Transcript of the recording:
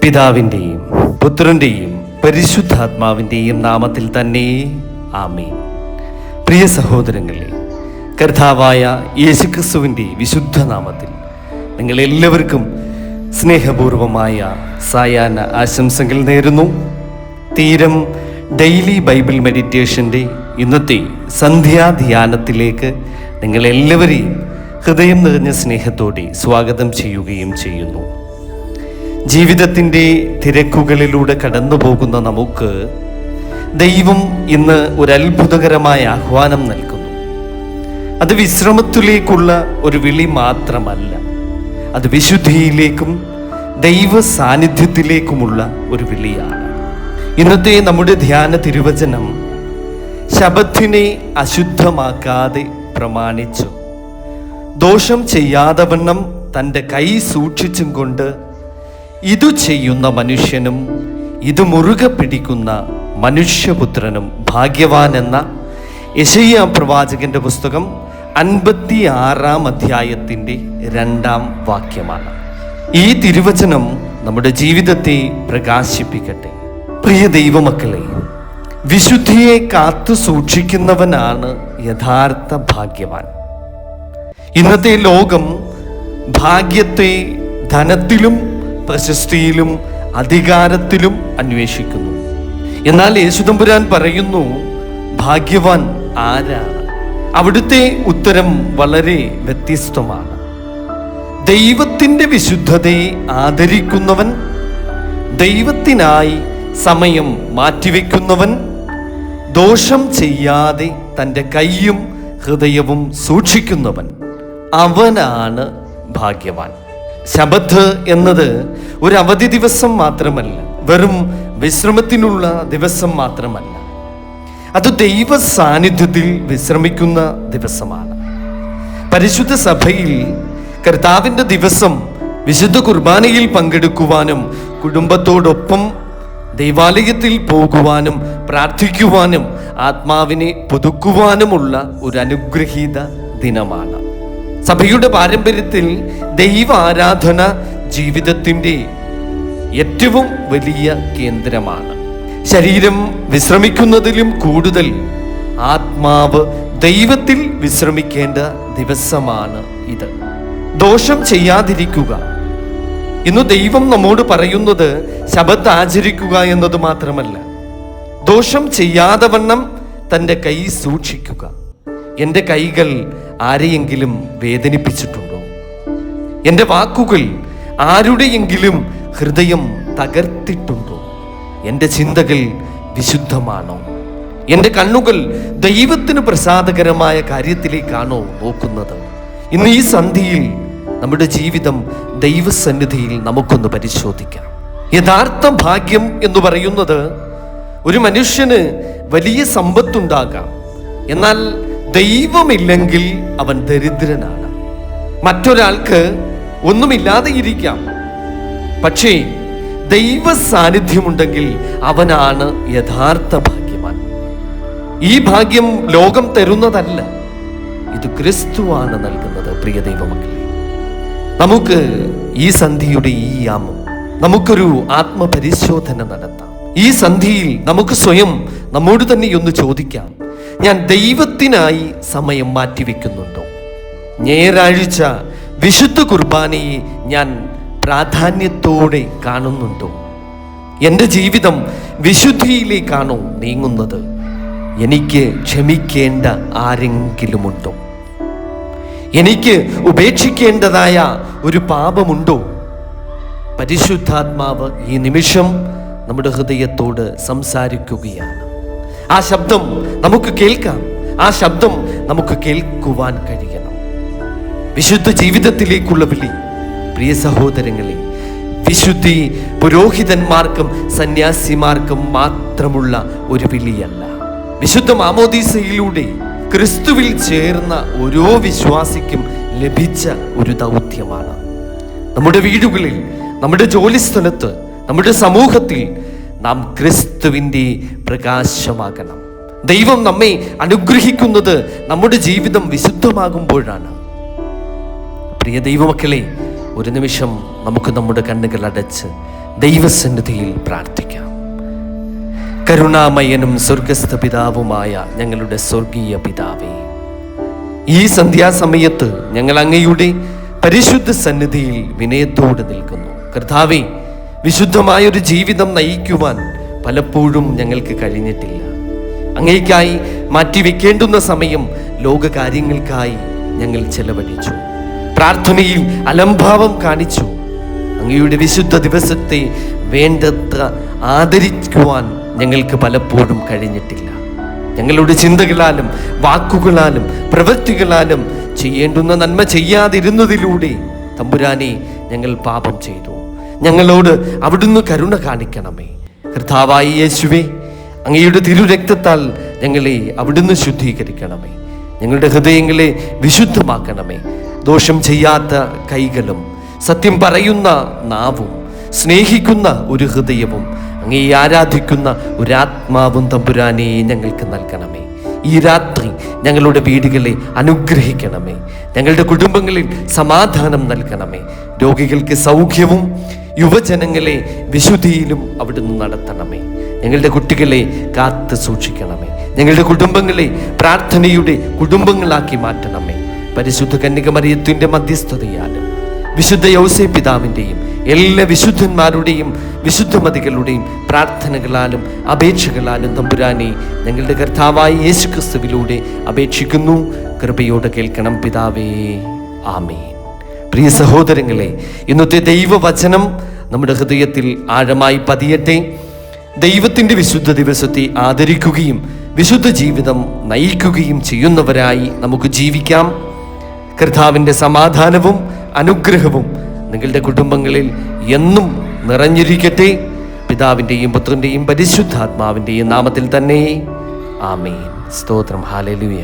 പിതാവിൻ്റെയും പുത്രൻ്റെയും പരിശുദ്ധാത്മാവിൻ്റെയും നാമത്തിൽ തന്നെ ആമേൻ. പ്രിയ സഹോദരങ്ങളെ, കർത്താവായ യേശുക്രിസ്തുവിൻ്റെ വിശുദ്ധ നാമത്തിൽ നിങ്ങളെല്ലാവർക്കും സ്നേഹപൂർവമായ സായാഹ്ന ആശംസകൾ നേരുന്നു. തീരം ഡെയിലി ബൈബിൾ മെഡിറ്റേഷൻ്റെ ഇന്നത്തെ സന്ധ്യാധ്യാനത്തിലേക്ക് നിങ്ങളെല്ലാവരെയും ഹൃദയം നിറഞ്ഞ സ്നേഹത്തോടെ സ്വാഗതം ചെയ്യുകയും ചെയ്യുന്നു. ജീവിതത്തിൻ്റെ തിരക്കുകളിലൂടെ കടന്നു പോകുന്ന നമുക്ക് ദൈവം ഇന്ന് ഒരു അത്ഭുതകരമായ ആഹ്വാനം നൽകുന്നു. അത് വിശ്രമത്തിലേക്കുള്ള ഒരു വിളി മാത്രമല്ല, അത് വിശുദ്ധിയിലേക്കും ദൈവ സാന്നിധ്യത്തിലേക്കുമുള്ള ഒരു വിളിയാണ്. ഇന്നത്തെ നമ്മുടെ ധ്യാന തിരുവചനം ശബത്തിനെ അശുദ്ധമാക്കാതെ പ്രമാണിച്ചു ദോഷം ചെയ്യാതെ വണ്ണം തൻ്റെ കൈ സൂക്ഷിച്ചും കൊണ്ട് ഇതു ചെയ്യുന്ന മനുഷ്യനും ഇത് മുറുകെ പിടിക്കുന്ന മനുഷ്യപുത്രനും ഭാഗ്യവാൻ എന്ന യെശയ്യാ പ്രവാചകന്റെ പുസ്തകം 56 അധ്യായത്തിൻ്റെ 2 വാക്യമാണ്. ഈ തിരുവചനം നമ്മുടെ ജീവിതത്തെ പ്രകാശിപ്പിക്കട്ടെ. പ്രിയ ദൈവമക്കളെ, വിശുദ്ധിയെ കാത്തു സൂക്ഷിക്കുന്നവനാണ് യഥാർത്ഥ ഭാഗ്യവാൻ. ഇന്നത്തെ ലോകം ഭാഗ്യത്തെ ധനത്തിലും പ്രശസ്തിയിലും അധികാരത്തിലും അന്വേഷിക്കുന്നു. എന്നാൽ യേശുതമ്പുരാൻ പറയുന്നു, ഭാഗ്യവാൻ ആരാണ്? അവിടുത്തെ ഉത്തരം വളരെ വ്യത്യസ്തമാണ്. ദൈവത്തിൻ്റെ വിശുദ്ധതയെ ആദരിക്കുന്നവൻ, ദൈവത്തിനായി സമയം മാറ്റിവെക്കുന്നവൻ, ദോഷം ചെയ്യാതെ തൻ്റെ കൈയും ഹൃദയവും സൂക്ഷിക്കുന്നവൻ, അവനാണ് ഭാഗ്യവാൻ. ശബത്ത് എന്നത് ഒരു അവധി ദിവസം മാത്രമല്ല, വെറും വിശ്രമത്തിനുള്ള ദിവസം മാത്രമല്ല, അത് ദൈവ സാന്നിധ്യത്തിൽ വിശ്രമിക്കുന്ന ദിവസമാണ്. പരിശുദ്ധ സഭയിൽ കർത്താവിൻ്റെ ദിവസം വിശുദ്ധ കുർബാനയിൽ പങ്കെടുക്കുവാനും കുടുംബത്തോടൊപ്പം ദൈവാലയത്തിൽ പോകുവാനും പ്രാർത്ഥിക്കുവാനും ആത്മാവിനെ പുതുക്കുവാനുമുള്ള ഒരു അനുഗ്രഹീത ദിനമാണ്. സഭയുടെ പാരമ്പര്യത്തിൽ ദൈവ ആരാധന ജീവിതത്തിൻ്റെ ഏറ്റവും വലിയ കേന്ദ്രമാണ്. ശരീരം വിശ്രമിക്കുന്നതിലും കൂടുതൽ ആത്മാവ് ദൈവത്തിൽ വിശ്രമിക്കേണ്ട ദിവസമാണ് ഇത്. ദോഷം ചെയ്യാതിരിക്കുക. ഇന്ന് ദൈവം നമ്മോട് പറയുന്നത് ശബത്ത് ആചരിക്കുക എന്നത് മാത്രമല്ല, ദോഷം ചെയ്യാതെ വണ്ണം തൻ്റെ കൈ സൂക്ഷിക്കുക. എൻ്റെ കൈകൾ ആരെയെങ്കിലും വേദനിപ്പിച്ചിട്ടുണ്ടോ? എൻ്റെ വാക്കുകൾ ആരുടെയെങ്കിലും ഹൃദയം തകർത്തിട്ടുണ്ടോ? എൻ്റെ ചിന്തകൾ വിശുദ്ധമാണോ? എൻ്റെ കണ്ണുകൾ ദൈവത്തിന് പ്രസാദകരമായ കാര്യത്തിലേക്കാണോ നോക്കുന്നത്? ഇന്ന് ഈ സന്ധിയിൽ നമ്മുടെ ജീവിതം ദൈവസന്നിധിയിൽ നമുക്കൊന്ന് പരിശോധിക്കാം. യഥാർത്ഥ ഭാഗ്യം എന്ന് പറയുന്നത് ഒരു മനുഷ്യന് വലിയ സമ്പത്തുണ്ടാകാം, എന്നാൽ ദൈവമില്ലെങ്കിൽ അവൻ ദരിദ്രനാണ്. മറ്റൊരാൾക്ക് ഒന്നുമില്ലാതെ ഇരിക്കാം, പക്ഷേ ദൈവ സാന്നിധ്യമുണ്ടെങ്കിൽ അവനാണ് യഥാർത്ഥ ഭാഗ്യവാൻ. ഈ ഭാഗ്യം ലോകം തരുന്നതല്ല, ഇത് ക്രിസ്തുവാണ് നൽകുന്നത്. പ്രിയ ദൈവമക്കളെ, നമുക്ക് ഈ സന്ധിയുടെ ഈ യാമം നമുക്കൊരു ആത്മപരിശോധന നടത്താം. ഈ സന്ധിയിൽ നമുക്ക് സ്വയം നമ്മോട് തന്നെ ഒന്ന് ചോദിക്കാം, ഞാൻ ദൈവത്തിനായി സമയം മാറ്റിവെക്കുന്നുണ്ടോ? ഞായറാഴ്ച വിശുദ്ധ കുർബാനയെ ഞാൻ പ്രാധാന്യത്തോടെ കാണുന്നുണ്ടോ? എൻ്റെ ജീവിതം വിശുദ്ധിയിലേക്കാണോ നീങ്ങുന്നത്? എനിക്ക് ക്ഷമിക്കേണ്ട ആരെങ്കിലുമുണ്ടോ? എനിക്ക് ഉപേക്ഷിക്കേണ്ടതായ ഒരു പാപമുണ്ടോ? പരിശുദ്ധാത്മാവ് ഈ നിമിഷം നമ്മുടെ ഹൃദയത്തോട് സംസാരിക്കുകയാണ്. ആ ശബ്ദം നമുക്ക് കേൾക്കാം, ആ ശബ്ദം നമുക്ക് കേൾക്കുവാൻ കഴിയണം. വിശുദ്ധ ജീവിതത്തിലേക്കുള്ള വിളി, പ്രിയ സഹോദരങ്ങളെ, വിശുദ്ധി പുരോഹിതന്മാർക്കും സന്യാസിമാർക്കും മാത്രമുള്ള ഒരു വിളിയല്ല. വിശുദ്ധ മാമോദീസയിലൂടെ ക്രിസ്തുവിൽ ചേർന്ന ഓരോ വിശ്വാസിക്കും ലഭിച്ച ഒരു ദൗത്യമാണ്. നമ്മുടെ വീടുകളിൽ, നമ്മുടെ ജോലിസ്ഥലത്ത്, നമ്മുടെ സമൂഹത്തിൽ നാം ക്രിസ്തുവിൻ്റെ പ്രകാശമാകണം. ദൈവം നമ്മെ അനുഗ്രഹിക്കുന്നത് നമ്മുടെ ജീവിതം വിശുദ്ധമാകുമ്പോഴാണ്. പ്രിയ ദൈവമക്കളെ, ഒരു നിമിഷം നമുക്ക് നമ്മുടെ കണ്ണുകൾ അടച്ച് ദൈവസന്നിധിയിൽ പ്രാർത്ഥിക്കാം. കരുണാമയനും സ്വർഗസ്ഥ പിതാവുമായ ഞങ്ങളുടെ സ്വർഗീയ പിതാവേ, ഈ സന്ധ്യാസമയത്ത് ഞങ്ങൾ അങ്ങയുടെ പരിശുദ്ധ സന്നിധിയിൽ വിനയത്തോടെ നിൽക്കുന്നു. കർത്താവേ, വിശുദ്ധമായൊരു ജീവിതം നയിക്കുവാൻ പലപ്പോഴും ഞങ്ങൾക്ക് കഴിഞ്ഞിട്ടില്ല. അങ്ങേയ്ക്കായി മാറ്റിവെക്കേണ്ടുന്ന സമയം ലോകകാര്യങ്ങൾക്കായി ഞങ്ങൾ ചെലവഴിച്ചു. പ്രാർത്ഥനയിൽ അലംഭാവം കാണിച്ചു. അങ്ങയുടെ വിശുദ്ധ ദിവസത്തെ വേണ്ടത്ര ആദരിക്കുവാൻ ഞങ്ങൾക്ക് പലപ്പോഴും കഴിഞ്ഞിട്ടില്ല. ഞങ്ങളുടെ ചിന്തകളാലും വാക്കുകളാലും പ്രവൃത്തികളാലും ചെയ്യേണ്ടുന്ന നന്മ ചെയ്യാതിരുന്നതിലൂടെ തമ്പുരാനെ ഞങ്ങൾ പാപം ചെയ്തു. ഞങ്ങളോട് അവിടുന്ന് കരുണ കാണിക്കണമേ. കർത്താവായ യേശുവേ, അങ്ങയുടെ തിരുരക്തത്താൽ ഞങ്ങളെ അവിടുന്ന് ശുദ്ധീകരിക്കണമേ. ഞങ്ങളുടെ ഹൃദയങ്ങളെ വിശുദ്ധമാക്കണമേ. ദോഷം ചെയ്യാത്ത കൈകളും സത്യം പറയുന്ന നാവും സ്നേഹിക്കുന്ന ഒരു ഹൃദയവും അങ്ങേ ആരാധിക്കുന്ന ഒരാത്മാവും തമ്പുരാനെ ഞങ്ങൾക്ക് നൽകണമേ. ഈ രാത്രി ഞങ്ങളുടെ വീടുകളെ അനുഗ്രഹിക്കണമേ. ഞങ്ങളുടെ കുടുംബങ്ങളിൽ സമാധാനം നൽകണമേ. രോഗികൾക്ക് സൗഖ്യവും യുവജനങ്ങളെ വിശുദ്ധിയിലും അവിടുന്ന് നടത്തണമേ. ഞങ്ങളുടെ കുട്ടികളെ കാത്ത് സൂക്ഷിക്കണമേ. ഞങ്ങളുടെ കുടുംബങ്ങളെ പ്രാർത്ഥനയുടെ കുടുംബങ്ങളാക്കി മാറ്റണമേ. പരിശുദ്ധ കന്യക മറിയത്തിന്റെ മധ്യസ്ഥതയാലും വിശുദ്ധ യൗസേപ്പ് പിതാവിൻ്റെയും എല്ലാ വിശുദ്ധന്മാരുടെയും വിശുദ്ധമതികളുടെയും പ്രാർത്ഥനകളാലും അപേക്ഷകളാലും തമ്പുരാനെ ഞങ്ങളുടെ കർത്താവായ യേശുക്രിസ്തുവിലൂടെ അപേക്ഷിക്കുന്നു. കൃപയോടെ കേൾക്കണം പിതാവേ. ആമേൻ. പ്രിയ സഹോദരങ്ങളെ, ഇന്നത്തെ ദൈവവചനം നമ്മുടെ ഹൃദയത്തിൽ ആഴമായി പതിയട്ടെ. ദൈവത്തിൻ്റെ വിശുദ്ധ ദിവസത്തെ ആദരിക്കുകയും വിശുദ്ധ ജീവിതം നയിക്കുകയും ചെയ്യുന്നവരായി നമുക്ക് ജീവിക്കാം. കർത്താവിൻ്റെ സമാധാനവും അനുഗ്രഹവും നിങ്ങളുടെ കുടുംബങ്ങളിൽ എന്നും നിറഞ്ഞിരിക്കട്ടെ. പിതാവിൻ്റെയും പുത്രൻ്റെയും പരിശുദ്ധാത്മാവിൻ്റെയും നാമത്തിൽ തന്നെ. ആമേൻ. സ്തോത്രം. ഹല്ലേലൂയ.